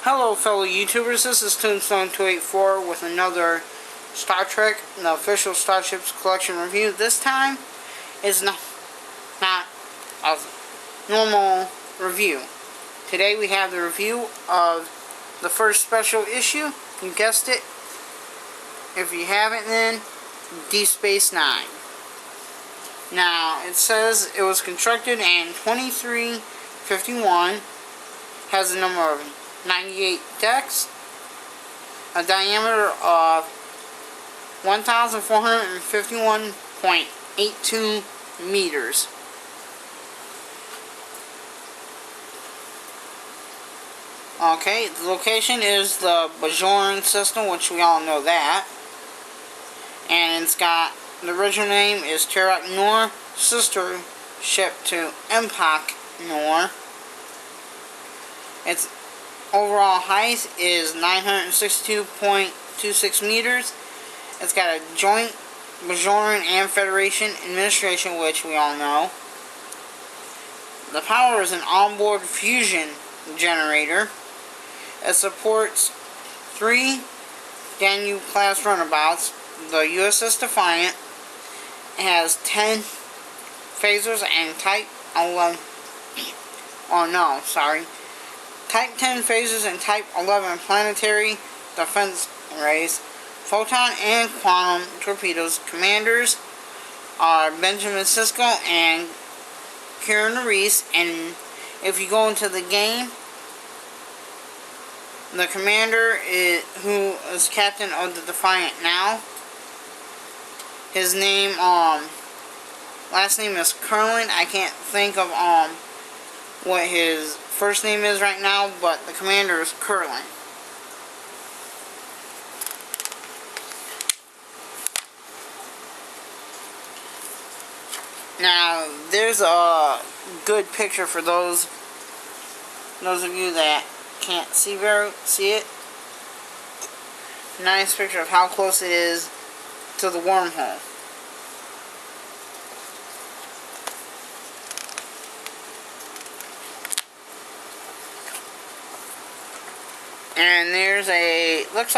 Hello fellow YouTubers, this is Tombstone284 with another Star Trek, the official Starships collection review. This time is not a normal review. Today we have the review of the first special issue. You guessed it. If you haven't, then Deep Space Nine. Now, it says it was constructed in 2351, has a number of 98 decks, a diameter of 1,451.82 meters. Okay, the location is the Bajoran system, which we all know that. And it's got, the original name is Terak Nor, sister ship to Empok Nor. Its overall height is 962.26 meters. It's got a joint Bajoran and Federation administration, which we all know. The power is an onboard fusion generator. It supports 3 Danube-class runabouts. The USS Defiant has 10 phasers and Type 10 phasers and Type 11 planetary defense arrays, photon and quantum torpedoes. Commanders are Benjamin Sisko and Kieran Reese, and if you go into the game, the commander who is captain of the Defiant now, his name, last name is Curlin. I can't think of, what his first name is right now, but the commander is Curlin. Now, there's a good picture for those of you that can't see it. Nice picture of how close it is to the wormhole. And there's it looks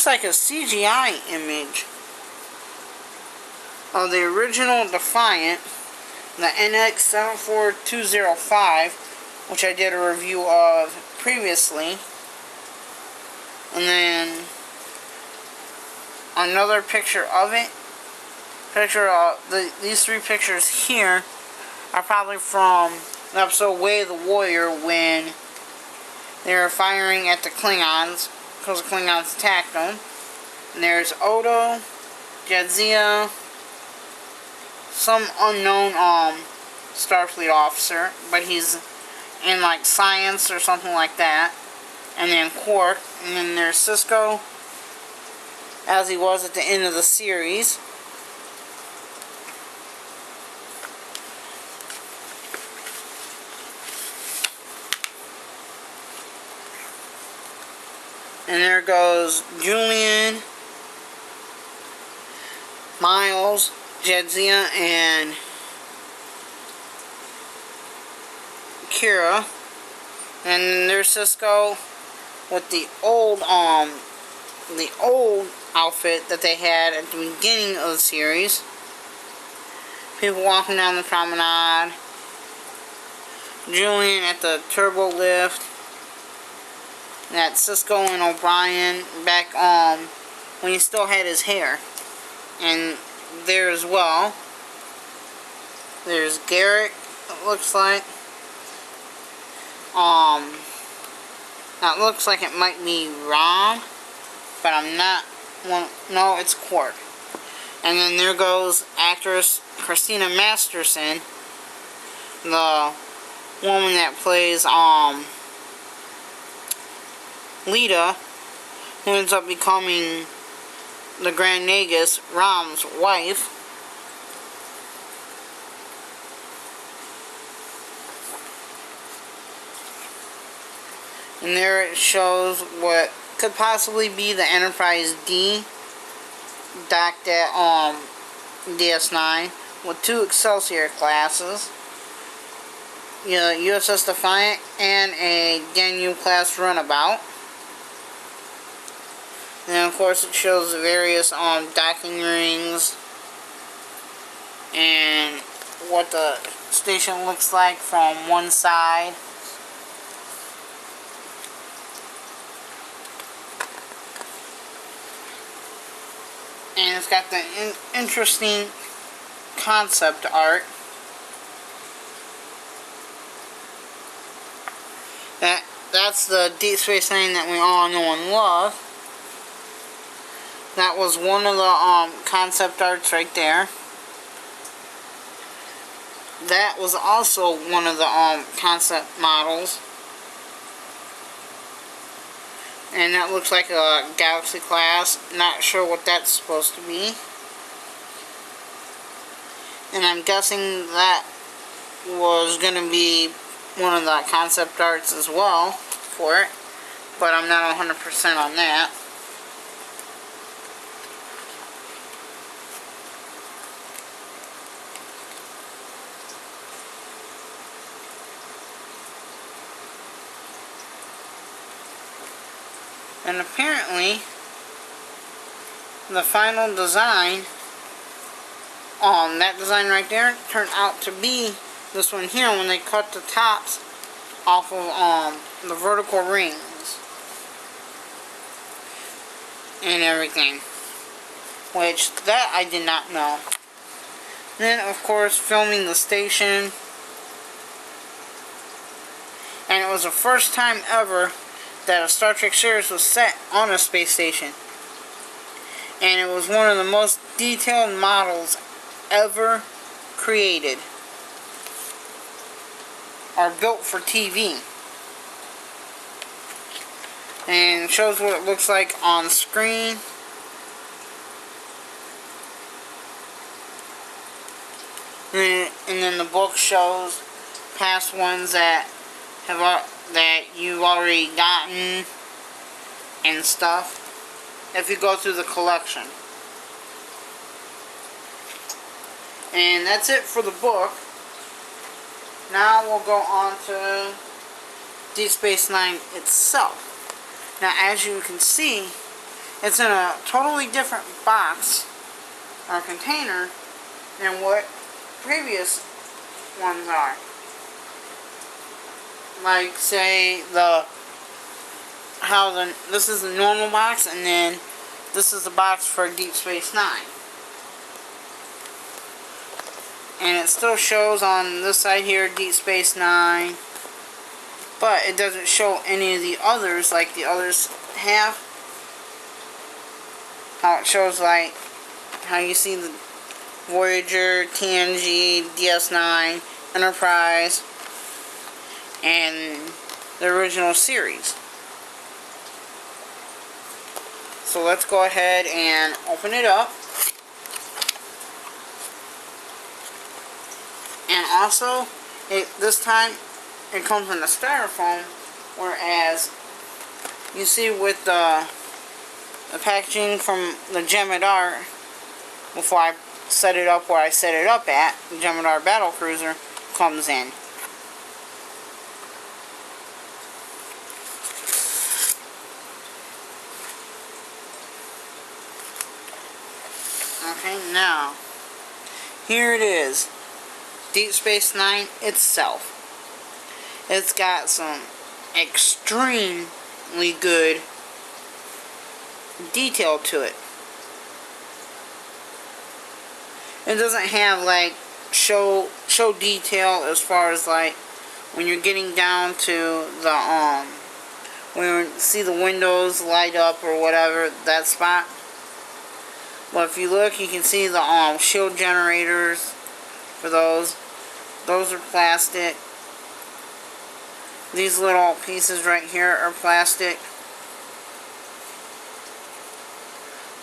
like a CGI image of the original Defiant, the NX74205, which I did a review of previously. And then another picture of it. These 3 pictures here are probably from the episode Way of the Warrior, when they were firing at the Klingons because the Klingons attacked them. And there's Odo, Jadzia, some unknown Starfleet officer, but he's in like science or something like that. And then Quark, and then there's Sisko, as he was at the end of the series. And there goes Julian, Miles, Jadzia, and Kira. And then there's Sisko with the old outfit that they had at the beginning of the series. People walking down the promenade. Julian at the turbo lift. That's Sisko and O'Brien back when he still had his hair. And there as well, there's Garrett, it looks like. That looks like it might be Rom, but I'm not. No, it's Quark. And then there goes actress Christina Masterson, the woman that plays Lita, who ends up becoming the Grand Nagus, Rom's wife. And there it shows what could possibly be the Enterprise D docked at DS9 with 2 Excelsior classes. USS Defiant and a Danube class runabout. And of course it shows the various docking rings and what the station looks like from one side. And it's got the interesting concept art. That's the Deep Space Nine that we all know and love. That was one of the concept arts right there. That was also one of the concept models. And that looks like a Galaxy class. Not sure what that's supposed to be. And I'm guessing that was going to be one of the concept arts as well for it. But I'm not 100% on that. And apparently, the final design, that design right there, turned out to be this one here when they cut the tops off of the vertical rings and everything. Which, that I did not know. Then, of course, filming the station. And it was the first time ever that a Star Trek series was set on a space station. And it was one of the most detailed models ever created. Or built for TV. And it shows what it looks like on screen. And then the book shows past ones that you've already gotten and stuff if you go through the collection. And that's it for the book. Now we'll go on to Deep Space Nine itself. Now, as you can see, it's in a totally different box or container than what previous ones are. Like, say, this is the normal box, and then this is the box for Deep Space Nine. And it still shows on this side here, Deep Space Nine, but it doesn't show any of the others like the others have. How it shows, like, how you see the Voyager, TNG, DS9, Enterprise, and the original series. So let's go ahead and open it up. And also, this time it comes in a styrofoam, whereas you see with the packaging from the Jemadar, before I set it up where I set it up at, the Jemadar Battlecruiser comes in. Okay, now, here it is. Deep Space Nine itself. It's got some extremely good detail to it. It doesn't have like show detail as far as like when you're getting down to the when you see the windows light up or whatever, that spot. But if you look, you can see the shield generators for those. Those are plastic. These little pieces right here are plastic.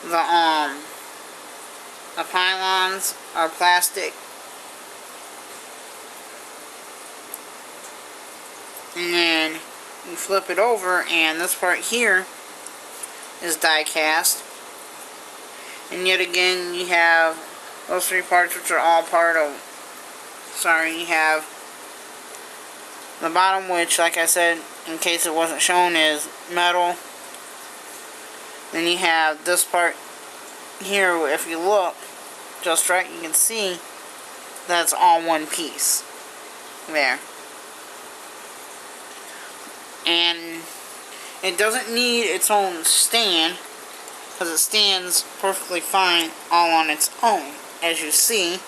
The pylons are plastic. And then you flip it over, and this part here is die cast. And yet again, you have those three parts, which are all part of. You have The bottom, which, like I said, in case it wasn't shown, is metal. Then you have this part here. If you look just right, you can see that's all one piece. There. And it doesn't need its own stand, because it stands perfectly fine all on its own, as you see.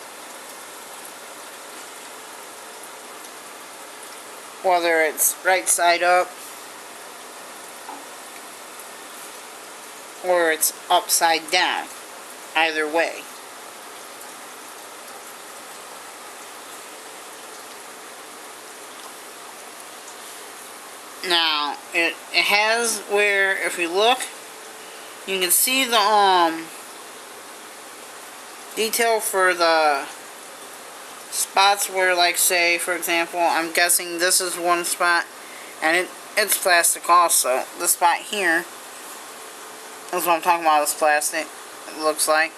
Whether it's right side up or it's upside down, either way. Now, it has where, if you look, you can see the detail for the spots where, like, say, for example, I'm guessing this is one spot, and it's plastic also. The spot here is what I'm talking about, is plastic, it looks like.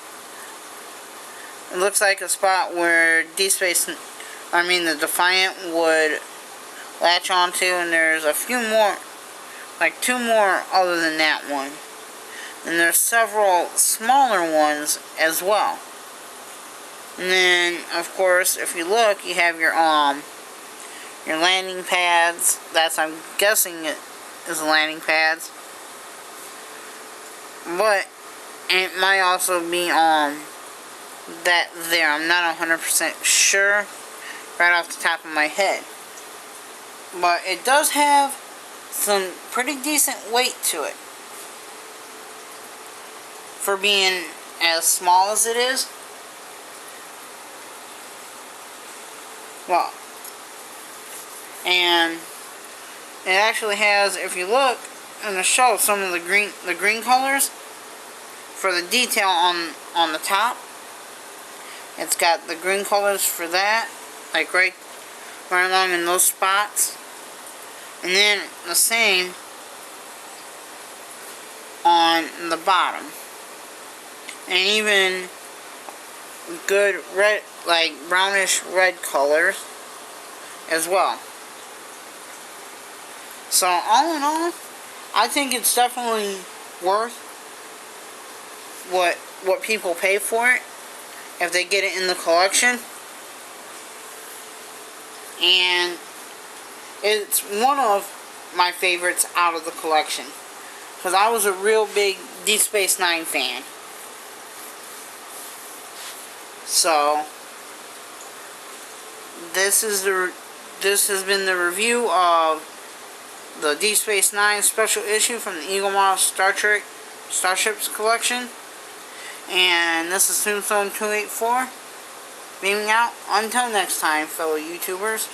It looks like a spot where the Defiant would latch onto, and there's a few more, like 2 more other than that one. And there's several smaller ones as well. And then, of course, if you look, you have your landing pads. That's, I'm guessing, it is the landing pads. But it might also be that there. I'm not 100% sure right off the top of my head. But it does have some pretty decent weight to it for being as small as it is. Well, and it actually has, if you look in the show, some of the green colors for the detail on the top. It's got the green colors for that, like right along in those spots. And then the same on the bottom. And even good red, like brownish red colors as well. So all in all, I think it's definitely worth what people pay for it if they get it in the collection. And it's one of my favorites out of the collection, because I was a real big Deep Space Nine fan. So this has been the review of the Deep Space Nine special issue from the Eaglemoss Star Trek Starships collection. And this is Tombstone 284 beaming out. Until next time, fellow YouTubers.